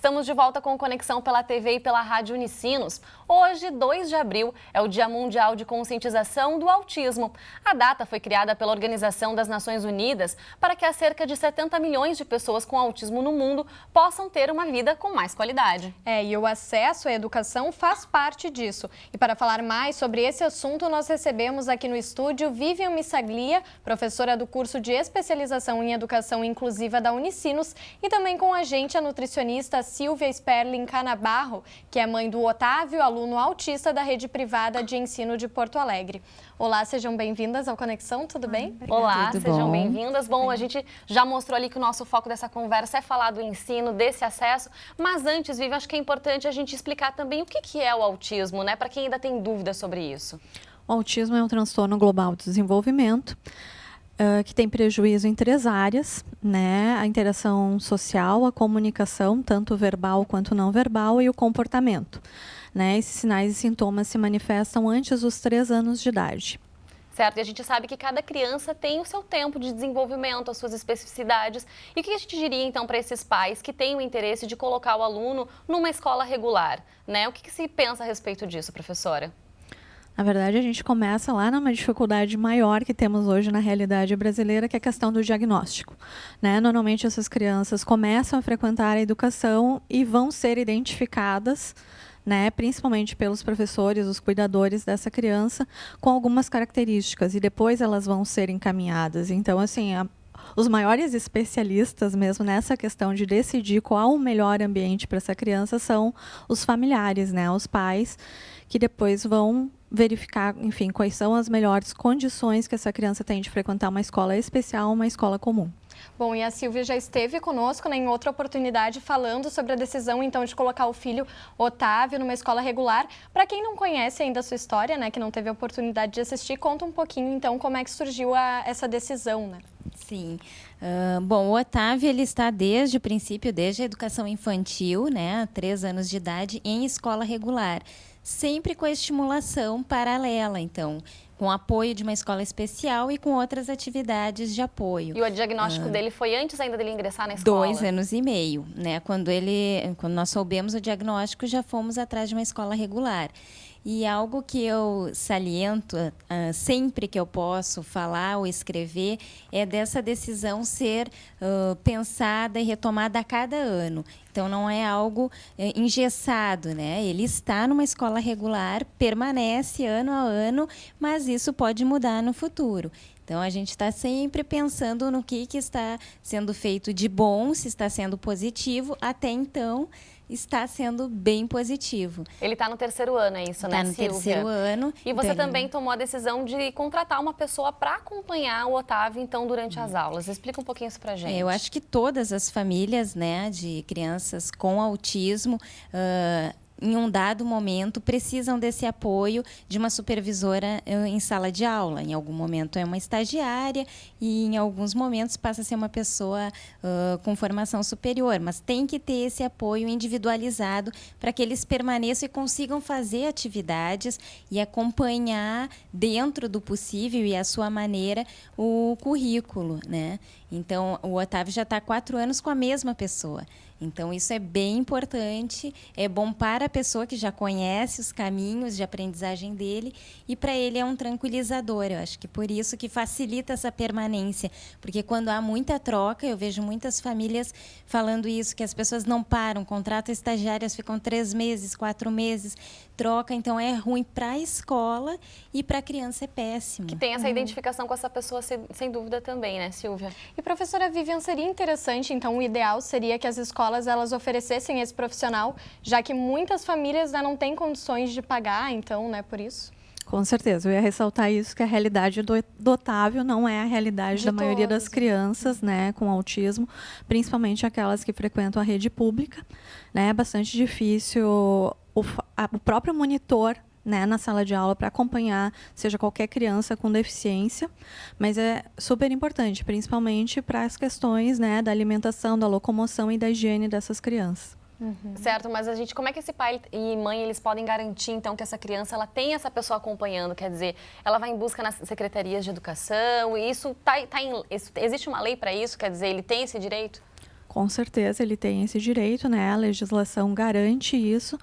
Estamos de volta com Conexão pela TV e pela Rádio Unicinos. Hoje, 2 de abril, é o Dia Mundial de Conscientização do Autismo. A data foi criada pela Organização das Nações Unidas para que as cerca de 70 milhões de pessoas com autismo no mundo possam ter uma vida com mais qualidade. E o acesso à educação faz parte disso. E para falar mais sobre esse assunto, nós recebemos aqui no estúdio Vivian Missaglia, professora do curso de especialização em educação inclusiva da Unicinos, e também com a gente a nutricionista Silvia Sperling Canabarro, que é mãe do Otávio, aluno autista da rede privada de ensino de Porto Alegre. Olá, sejam bem-vindas ao Conexão, tudo bem? Obrigada. Olá, sejam bem-vindas. Bom, a gente já mostrou ali que o nosso foco dessa conversa é falar do ensino, desse acesso, mas antes, Vivian, acho que é importante a gente explicar também o que é o autismo, né? Para quem ainda tem dúvidas sobre isso. O autismo é um transtorno global de desenvolvimento, que tem prejuízo em 3 áreas, né? A interação social, a comunicação, tanto verbal quanto não verbal, e o comportamento. Né? Esses sinais e sintomas se manifestam antes dos 3 anos de idade. Certo, e a gente sabe que cada criança tem o seu tempo de desenvolvimento, as suas especificidades. E o que a gente diria, então, para esses pais que têm o interesse de colocar o aluno numa escola regular, né? O que se pensa a respeito disso, professora? Na verdade, a gente começa lá numa dificuldade maior que temos hoje na realidade brasileira, que é a questão do diagnóstico. Né? Normalmente, essas crianças começam a frequentar a educação e vão ser identificadas, né, principalmente pelos professores, os cuidadores dessa criança, com algumas características, e depois elas vão ser encaminhadas. Então, assim, os maiores especialistas mesmo nessa questão de decidir qual o melhor ambiente para essa criança são os familiares, né, os pais, que depois vão verificar, enfim, quais são as melhores condições que essa criança tem de frequentar uma escola especial ou uma escola comum. Bom, e a Silvia já esteve conosco, né, em outra oportunidade falando sobre a decisão, então, de colocar o filho Otávio numa escola regular. Para quem não conhece ainda a sua história, né, que não teve a oportunidade de assistir, conta um pouquinho, então, como é que surgiu essa decisão, né? Sim. Bom, o Otávio, ele está desde o princípio, desde a educação infantil, né, 3 anos de idade, em escola regular, sempre com a estimulação paralela, então, com apoio de uma escola especial e com outras atividades de apoio. E o diagnóstico dele foi antes ainda dele ingressar na escola? 2 anos e meio, né? Quando nós soubemos o diagnóstico, já fomos atrás de uma escola regular. E algo que eu saliento sempre que eu posso falar ou escrever é dessa decisão ser pensada e retomada a cada ano. Então, não é algo engessado, né? Ele está numa escola regular, permanece ano a ano, mas isso pode mudar no futuro. Então, a gente está sempre pensando no que está sendo feito de bom, se está sendo positivo. Até então, está sendo bem positivo. Ele está no 3º ano, é isso, né, Silvia? Está no 3º ano. E você também tomou a decisão de contratar uma pessoa para acompanhar o Otávio, então, durante as aulas. Explica um pouquinho isso para a gente. Eu acho que todas as famílias, né, de crianças com autismo, em um dado momento, precisam desse apoio de uma supervisora em sala de aula. Em algum momento é uma estagiária e, em alguns momentos, passa a ser uma pessoa com formação superior. Mas tem que ter esse apoio individualizado para que eles permaneçam e consigam fazer atividades e acompanhar, dentro do possível e à sua maneira, o currículo, né? Então, o Otávio já está há 4 anos com a mesma pessoa. Então, isso é bem importante, é bom para a pessoa que já conhece os caminhos de aprendizagem dele e para ele é um tranquilizador. Eu acho que por isso que facilita essa permanência, porque quando há muita troca, eu vejo muitas famílias falando isso, que as pessoas não param, contratam estagiárias, ficam 3 meses, 4 meses, troca, então é ruim para a escola e para a criança é péssimo. Que tem essa identificação com essa pessoa, sem dúvida também, né, Silvia? E, professora Vivian, seria interessante, então, o ideal seria que as escolas elas oferecessem esse profissional, já que muitas famílias não têm condições de pagar, então, né, por isso? Com certeza, eu ia ressaltar isso, que a realidade do Otávio não é a realidade da maioria das crianças, né, com autismo, principalmente aquelas que frequentam a rede pública, né? É bastante difícil o próprio monitor, né, na sala de aula para acompanhar, seja qualquer criança com deficiência, mas é super importante, principalmente para as questões, né, da alimentação, da locomoção e da higiene dessas crianças. Certo, mas como é que esse pai e mãe, eles podem garantir, então, que essa criança, ela tem essa pessoa acompanhando? Quer dizer, ela vai em busca nas secretarias de educação, e isso existe uma lei para isso? Quer dizer, ele tem esse direito? Com certeza ele tem esse direito, né? A legislação garante isso.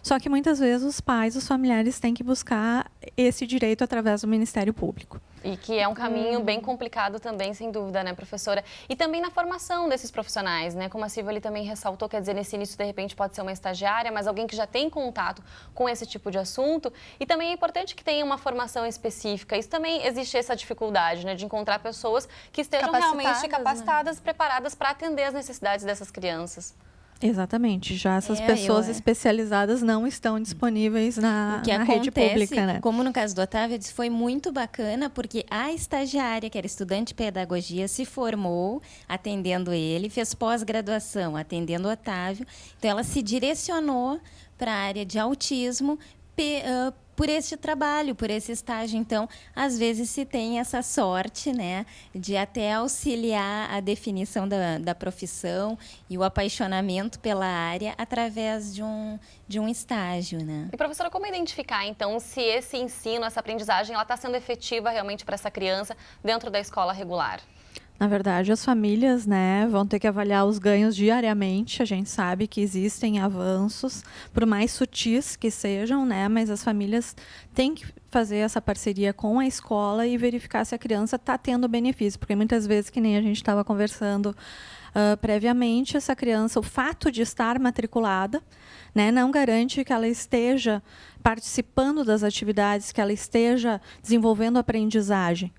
Só que muitas vezes os pais, os familiares têm que buscar esse direito através do Ministério Público. E que é um caminho bem complicado também, sem dúvida, né, professora? E também na formação desses profissionais, né? Como a Silvia ali também ressaltou, quer dizer, nesse início, de repente, pode ser uma estagiária, mas alguém que já tem contato com esse tipo de assunto. E também é importante que tenha uma formação específica. Isso também existe essa dificuldade, né, de encontrar pessoas que estejam realmente capacitadas, preparadas para atender as necessidades dessas crianças. Exatamente, já essas pessoas especializadas não estão disponíveis na rede pública, né? Como no caso do Otávio, foi muito bacana, porque a estagiária, que era estudante de pedagogia, se formou atendendo ele, fez pós-graduação atendendo o Otávio, então ela se direcionou para a área de autismo por esse trabalho, por esse estágio. Então, às vezes se tem essa sorte, né, de até auxiliar a definição da profissão e o apaixonamento pela área através de um estágio, né? E, professora, como identificar, então, se esse ensino, essa aprendizagem, ela está sendo efetiva realmente para essa criança dentro da escola regular? Na verdade, as famílias, né, vão ter que avaliar os ganhos diariamente. A gente sabe que existem avanços, por mais sutis que sejam, né, mas as famílias têm que fazer essa parceria com a escola e verificar se a criança está tendo benefício, porque muitas vezes, que nem a gente estava conversando previamente, essa criança, o fato de estar matriculada, né, não garante que ela esteja participando das atividades, que ela esteja desenvolvendo aprendizagem.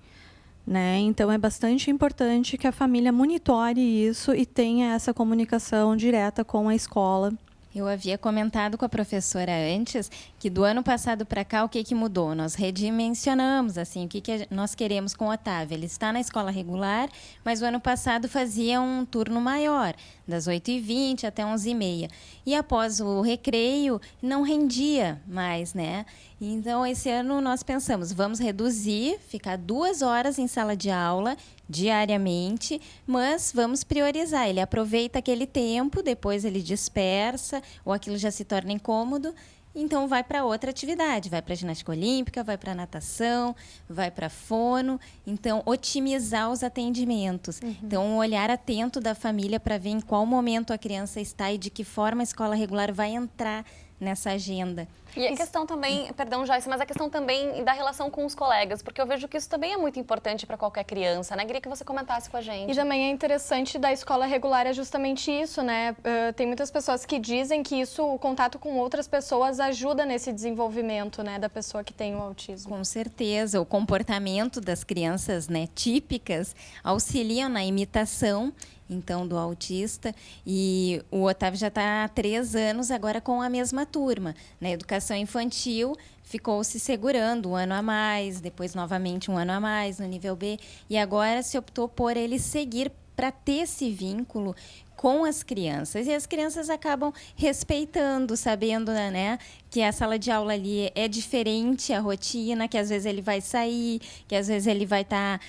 Né? Então, é bastante importante que a família monitore isso e tenha essa comunicação direta com a escola. Eu havia comentado com a professora antes que do ano passado para cá, o que mudou? Nós redimensionamos assim, o que nós queremos com o Otávio. Ele está na escola regular, mas o ano passado fazia um turno maior, das 8h20 até 11h30. E após o recreio, não rendia mais, né? Então, esse ano nós pensamos, vamos reduzir, ficar 2 horas em sala de aula diariamente, mas vamos priorizar. Ele aproveita aquele tempo, depois ele dispersa, ou aquilo já se torna incômodo, então vai para outra atividade, vai para a ginástica olímpica, vai para a natação, vai para fono. Então, otimizar os atendimentos. Então, um olhar atento da família para ver em qual momento a criança está e de que forma a escola regular vai entrar nessa agenda. E a questão também, perdão, Joyce, mas a questão também da relação com os colegas, porque eu vejo que isso também é muito importante para qualquer criança, né? Queria que você comentasse com a gente. E também é interessante da escola regular é justamente isso, né? Tem muitas pessoas que dizem que isso, o contato com outras pessoas ajuda nesse desenvolvimento, né, da pessoa que tem o autismo. Com certeza, o comportamento das crianças, né, típicas auxiliam na imitação, então, do autista. E o Otávio já está há 3 anos agora com a mesma turma. Na educação infantil, ficou se segurando 1 ano a mais, depois novamente 1 ano a mais no nível B. E agora se optou por ele seguir para ter esse vínculo com as crianças. E as crianças acabam respeitando, sabendo, né, que a sala de aula ali é diferente, a rotina, que às vezes ele vai sair, que às vezes ele vai estar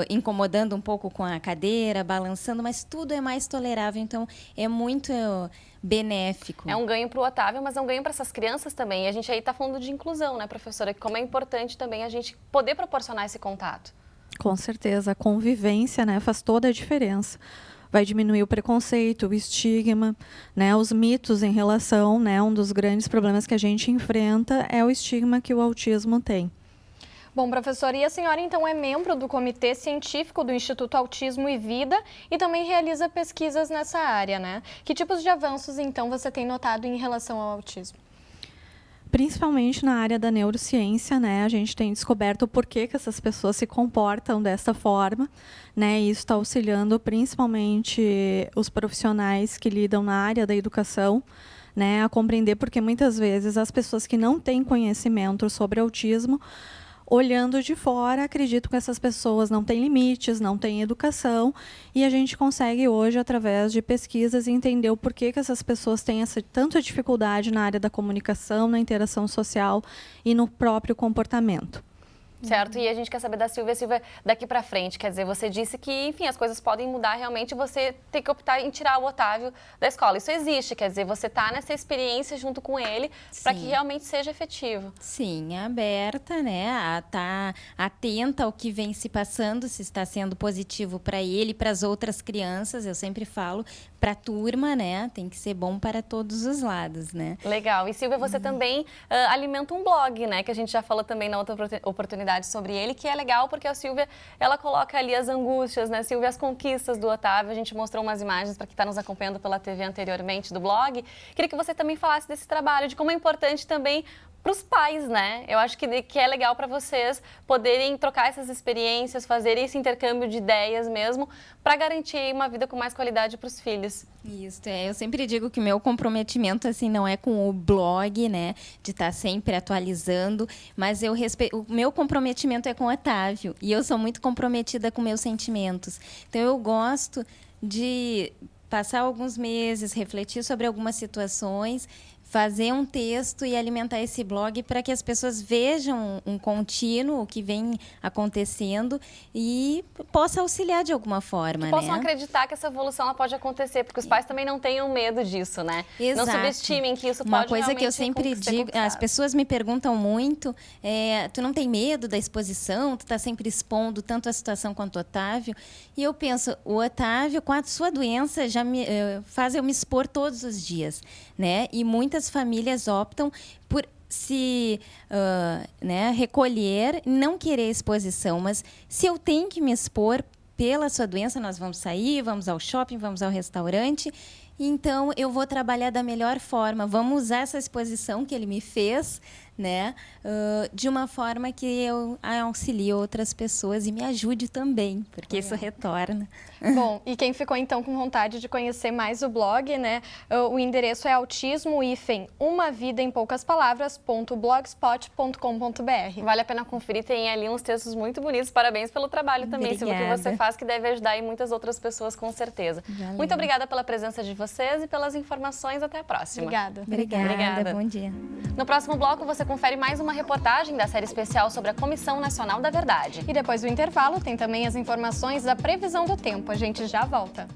incomodando um pouco com a cadeira, balançando, mas tudo é mais tolerável, então é muito benéfico. É um ganho para o Otávio, mas é um ganho para essas crianças também. E a gente aí está falando de inclusão, né, professora? Como é importante também a gente poder proporcionar esse contato. Com certeza, a convivência, né, faz toda a diferença. Vai diminuir o preconceito, o estigma, né, os mitos em relação, né, um dos grandes problemas que a gente enfrenta é o estigma que o autismo tem. Bom, professora, e a senhora então é membro do Comitê Científico do Instituto Autismo e Vida e também realiza pesquisas nessa área, né? Que tipos de avanços então você tem notado em relação ao autismo? Principalmente na área da neurociência, né, a gente tem descoberto o porquê que essas pessoas se comportam dessa forma, né, e isso está auxiliando principalmente os profissionais que lidam na área da educação, né, a compreender, porque muitas vezes as pessoas que não têm conhecimento sobre autismo, olhando de fora, acredito que essas pessoas não têm limites, não têm educação, e a gente consegue hoje, através de pesquisas, entender o porquê que essas pessoas têm tanta dificuldade na área da comunicação, na interação social e no próprio comportamento. Certo, e a gente quer saber da Silvia, daqui pra frente, quer dizer, você disse que, enfim, as coisas podem mudar realmente, você tem que optar em tirar o Otávio da escola. Isso existe, quer dizer, você tá nessa experiência junto com ele para que realmente seja efetivo. Sim, aberta, né, a tá atenta ao que vem se passando, se está sendo positivo para ele e para as outras crianças, eu sempre falo, para a turma, né, tem que ser bom para todos os lados, né. Legal, e Silvia, você também alimenta um blog, né, que a gente já falou também na outra oportunidade sobre ele, que é legal porque a Silvia, ela coloca ali as angústias, né, Silvia, as conquistas do Otávio. A gente mostrou umas imagens para quem está nos acompanhando pela TV anteriormente do blog. Queria que você também falasse desse trabalho, de como é importante também para os pais, né? Eu acho que é legal para vocês poderem trocar essas experiências, fazer esse intercâmbio de ideias mesmo, para garantir uma vida com mais qualidade para os filhos. Isso, eu sempre digo que o meu comprometimento, assim, não é com o blog, né, de estar sempre atualizando, mas o meu comprometimento é com o Otávio, e eu sou muito comprometida com meus sentimentos. Então, eu gosto de passar alguns meses, refletir sobre algumas situações, fazer um texto e alimentar esse blog para que as pessoas vejam um contínuo, o que vem acontecendo e possa auxiliar de alguma forma, né? Possam acreditar que essa evolução ela pode acontecer, porque os pais também não tenham medo disso, né? Exato. Não subestimem que isso Uma pode coisa que eu sempre digo, conquistado. as pessoas me perguntam muito, tu não tem medo da exposição? Tu está sempre expondo tanto a situação quanto o Otávio? E eu penso, o Otávio, com a sua doença, já faz eu me expor todos os dias, né? E muitas famílias optam por se recolher, não querer exposição, mas se eu tenho que me expor pela sua doença, nós vamos sair, vamos ao shopping, vamos ao restaurante, então eu vou trabalhar da melhor forma, vamos usar essa exposição que ele me fez, né, de uma forma que eu auxilie outras pessoas e me ajude também, porque isso retorna. Bom, e quem ficou então com vontade de conhecer mais o blog, né, o endereço é autismo-em poucas palavras.blogspot.com.br. Vale a pena conferir, tem ali uns textos muito bonitos. Parabéns pelo trabalho também, Silvia, que você faz, que deve ajudar e muitas outras pessoas, com certeza. Valeu. Muito obrigada pela presença de vocês e pelas informações. Até a próxima. Obrigada. Bom dia. No próximo bloco, você confere mais uma reportagem da série especial sobre a Comissão Nacional da Verdade. E depois do intervalo, tem também as informações da previsão do tempo. A gente já volta.